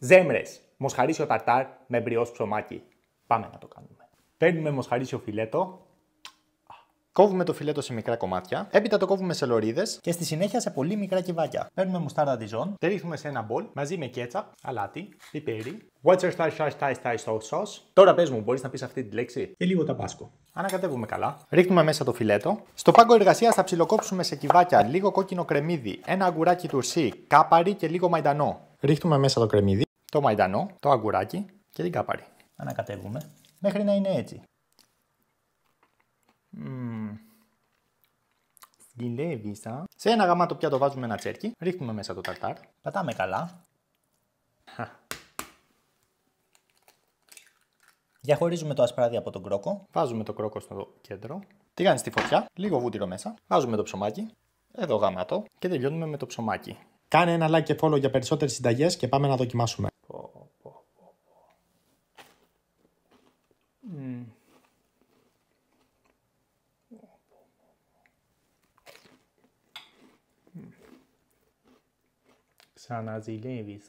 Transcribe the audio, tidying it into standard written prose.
Ζέμρες. Μοσχαρίσιο ταρτάρ με μπριός ψωμάκι. Πάμε να το κάνουμε. Παίρνουμε μοσχαρίσιο φιλέτο. Κόβουμε το φιλέτο σε μικρά κομμάτια. Έπειτα το κόβουμε σε λωρίδες. Και στη συνέχεια σε πολύ μικρά κυβάκια. Παίρνουμε μουστάρδα διζόν. Τα ρίχνουμε σε ένα μπολ μαζί με κέτσαπ, αλάτι, πιπέρι. Worcestershire sauce. Τώρα πες μου, μπορείς να πεις αυτή τη λέξη. Και λίγο ταμπάσκο. Ανακατεύουμε καλά. Ρίχνουμε μέσα το φιλέτο. Στο πάγκο εργασίας θα ψιλοκόψουμε σε κυβάκια λίγο κόκκινο κρεμμύδι, ένα αγκουράκι τουρσί, κάπαρι και λίγο μαϊντανό. Ρίχνουμε μέσα το κρεμμύδι, το μαϊντανό, το αγκουράκι και την κάπαρι. Ανακατεύουμε μέχρι να είναι έτσι. Σκυλεύισα. Σε ένα γαμάτο πιάτο βάζουμε ένα τσέρκι, ρίχνουμε μέσα το ταρτάρ. Πατάμε καλά. Διαχωρίζουμε το ασπράδι από τον κρόκο. Βάζουμε το κρόκο στο κέντρο. Τηγάνι στη φωτιά, λίγο βούτυρο μέσα. Βάζουμε το ψωμάκι. Εδώ γαμάτο. Και τελειώνουμε με το ψωμάκι. Κάνε ένα like και follow για περισσότερες συνταγές και πάμε να δοκιμάσουμε. Ξαναζηλεύεις,